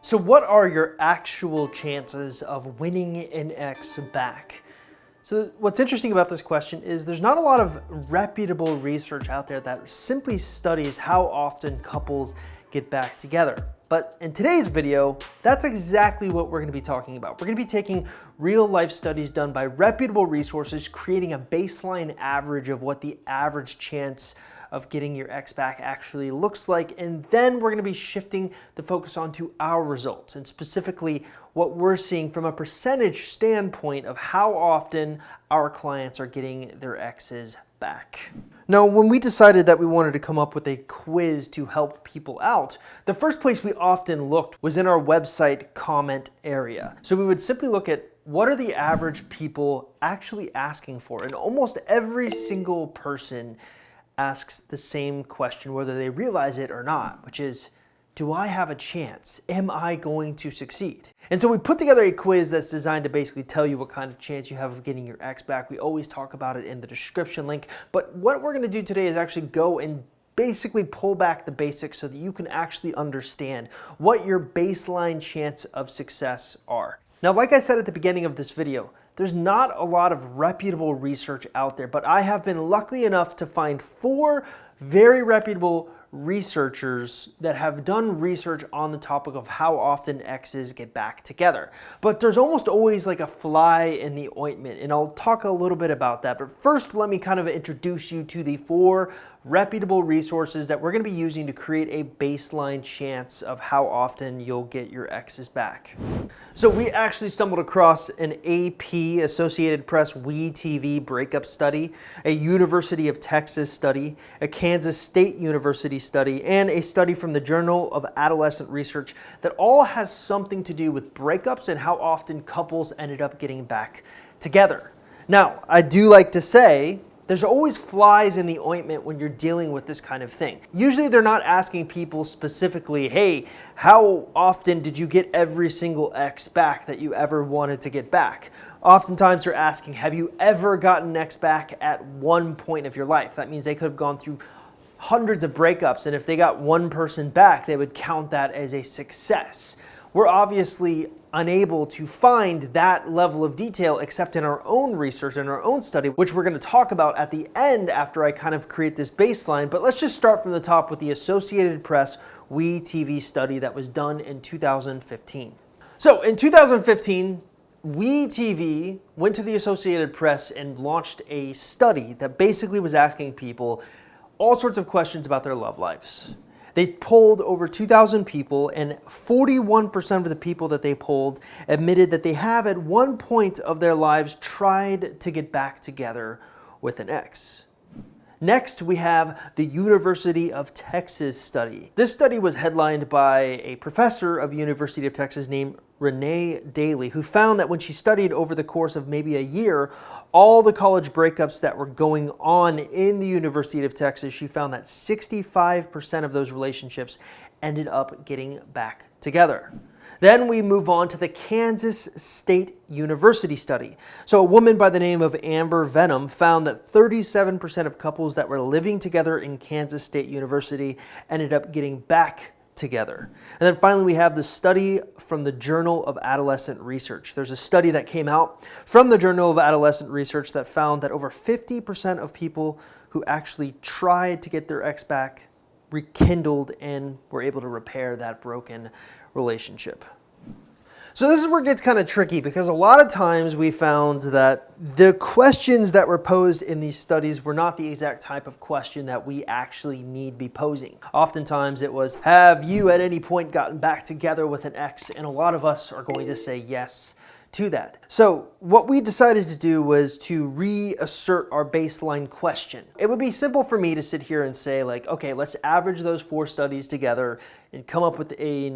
So what are your actual chances of winning an ex back? So what's interesting about this question is there's not a lot of reputable research out there that simply studies how often couples get back together. But in today's video, that's exactly what we're going to be talking about. We're going to be taking real life studies done by reputable resources, creating a baseline average of what the average chance of getting your ex back actually looks like, and then we're going to be shifting the focus onto our results and specifically what we're seeing from a percentage standpoint of how often our clients are getting their exes back. Now, when we decided that we wanted to come up with a quiz to help people out, the first place we often looked was in our website comment area. So we would simply look at what are the average people actually asking for, and almost every single person asks the same question, whether they realize it or not, which is, do I have a chance? Am I going to succeed? And so we put together a quiz that's designed to basically tell you what kind of chance you have of getting your ex back. We always talk about it in the description link, but what we're gonna do today is actually go and basically pull back the basics so that you can actually understand what your baseline chance of success are. Now, like I said at the beginning of this video, there's not a lot of reputable research out there, but I have been lucky enough to find 4 very reputable researchers that have done research on the topic of how often exes get back together. But there's almost always like a fly in the ointment, and I'll talk a little bit about that. But first, let me kind of introduce you to the 4 reputable resources that we're going to be using to create a baseline chance of how often you'll get your exes back. So we actually stumbled across an AP Associated Press WeTV breakup study, a University of Texas study, a Kansas State University study, and a study from the Journal of Adolescent Research that all has something to do with breakups and how often couples ended up getting back together. Now, I do like to say, there's always flies in the ointment when you're dealing with this kind of thing. Usually they're not asking people specifically, hey, how often did you get every single ex back that you ever wanted to get back? Oftentimes they're asking, have you ever gotten an ex back at one point of your life? That means they could have gone through hundreds of breakups, and if they got one person back, they would count that as a success. We're obviously unable to find that level of detail except in our own research and our own study, which we're going to talk about at the end after I kind of create this baseline. But let's just start from the top with the Associated Press WeTV study that was done in 2015. So in 2015, WeTV went to the Associated Press and launched a study that basically was asking people all sorts of questions about their love lives. They polled over 2,000 people, and 41% of the people that they polled admitted that they have at one point of their lives tried to get back together with an ex. Next, we have the University of Texas study. This study was headlined by a professor of University of Texas named Rene Dailey, who found that when she studied over the course of maybe a year, all the college breakups that were going on in the University of Texas, she found that 65% of those relationships ended up getting back together. Then we move on to the Kansas State University study. So a woman by the name of Amber Vennum found that 37% of couples that were living together in Kansas State University ended up getting back together. And then finally we have the study from the Journal of Adolescent Research. There's a study that came out from the Journal of Adolescent Research that found that over 50% of people who actually tried to get their ex back rekindled and were able to repair that broken relationship. So this is where it gets kind of tricky, because a lot of times we found that the questions that were posed in these studies were not the exact type of question that we actually need be posing. Oftentimes it was, have you at any point gotten back together with an ex? And a lot of us are going to say yes to that. So what we decided to do was to reassert our baseline question. It would be simple for me to sit here and say like, okay, let's average those 4 studies together and come up with a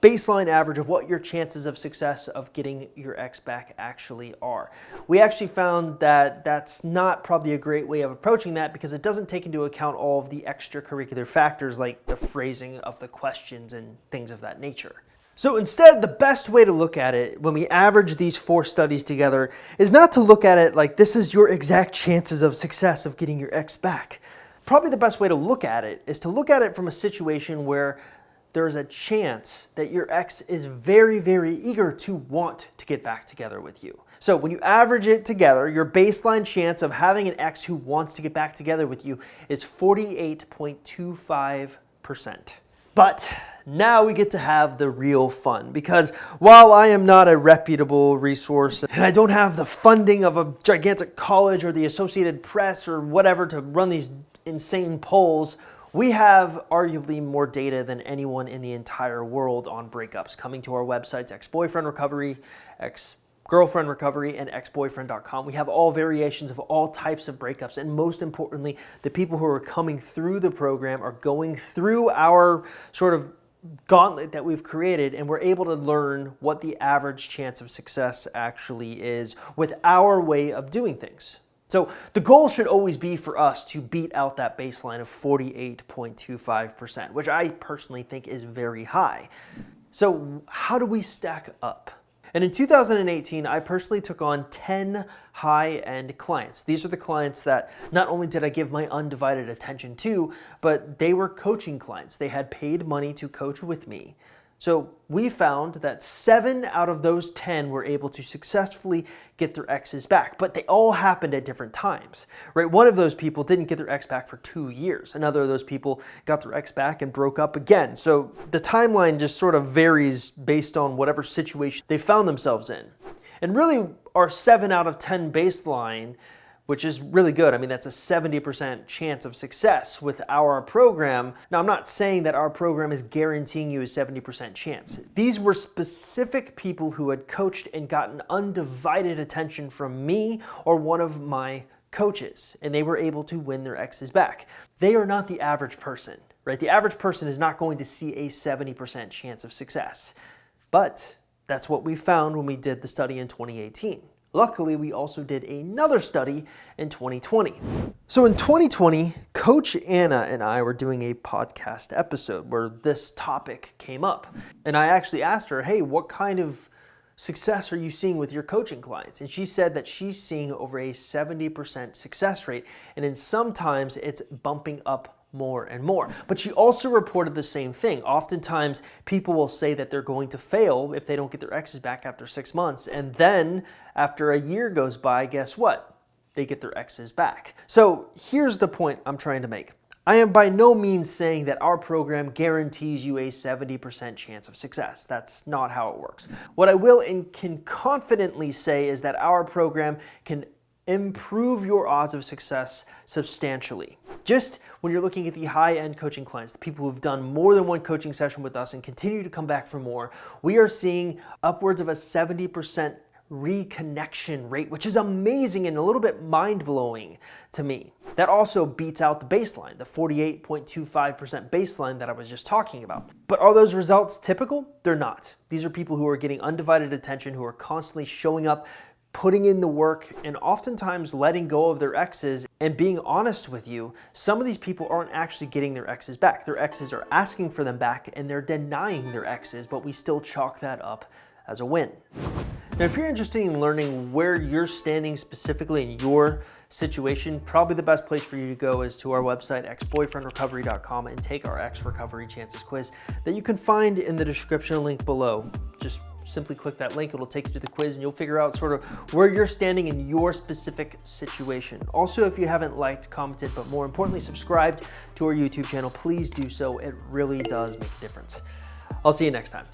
baseline average of what your chances of success of getting your ex back actually are. We actually found that that's not probably a great way of approaching that, because it doesn't take into account all of the extracurricular factors like the phrasing of the questions and things of that nature. So instead, the best way to look at it when we average these 4 studies together is not to look at it like this is your exact chances of success of getting your ex back. Probably the best way to look at it is to look at it from a situation where there's a chance that your ex is very, very eager to want to get back together with you. So when you average it together, your baseline chance of having an ex who wants to get back together with you is 48.25%. But now we get to have the real fun, because while I am not a reputable resource and I don't have the funding of a gigantic college or the Associated Press or whatever to run these insane polls, we have arguably more data than anyone in the entire world on breakups coming to our websites, Ex-Boyfriend Recovery, Ex-Girlfriend Recovery, and exboyfriend.com. We have all variations of all types of breakups, and most importantly, the people who are coming through the program are going through our sort of gauntlet that we've created, and we're able to learn what the average chance of success actually is with our way of doing things. So the goal should always be for us to beat out that baseline of 48.25%, which I personally think is very high. So how do we stack up? And in 2018, I personally took on 10 high-end clients. These are the clients that not only did I give my undivided attention to, but they were coaching clients. They had paid money to coach with me. So we found that 7 out of those 10 were able to successfully get their exes back, but they all happened at different times, right? One of those people didn't get their ex back for 2 years. Another of those people got their ex back and broke up again. So the timeline just sort of varies based on whatever situation they found themselves in. And really, our 7 out of 10 baseline, which is really good. I mean, that's a 70% chance of success with our program. Now, I'm not saying that our program is guaranteeing you a 70% chance. These were specific people who had coached and gotten undivided attention from me or one of my coaches, and they were able to win their exes back. They are not the average person, right? The average person is not going to see a 70% chance of success. But that's what we found when we did the study in 2018. Luckily, we also did another study in 2020. So in 2020, Coach Anna and I were doing a podcast episode where this topic came up. And I actually asked her, hey, what kind of success are you seeing with your coaching clients? And she said that she's seeing over a 70% success rate. And then sometimes it's bumping up more and more. But she also reported the same thing. Oftentimes, people will say that they're going to fail if they don't get their exes back after 6 months. And then after a year goes by, guess what? They get their exes back. So here's the point I'm trying to make. I am by no means saying that our program guarantees you a 70% chance of success. That's not how it works. What I will and can confidently say is that our program can improve your odds of success substantially. Just when you're looking at the high-end coaching clients, the people who've done more than one coaching session with us and continue to come back for more, we are seeing upwards of a 70% reconnection rate, which is amazing and a little bit mind-blowing to me. That also beats out the baseline, the 48.25% baseline that I was just talking about. But are those results typical? They're not. These are people who are getting undivided attention, who are constantly showing up, putting in the work, and oftentimes letting go of their exes. And being honest with you, some of these people aren't actually getting their exes back. Their exes are asking for them back and they're denying their exes, but we still chalk that up as a win. Now, if you're interested in learning where you're standing specifically in your situation, probably the best place for you to go is to our website, exboyfriendrecovery.com, and take our Ex Recovery Chances quiz that you can find in the description link below. Just simply click that link, it'll take you to the quiz and you'll figure out sort of where you're standing in your specific situation. Also, if you haven't liked, commented, but more importantly, subscribed to our YouTube channel, please do so. It really does make a difference. I'll see you next time.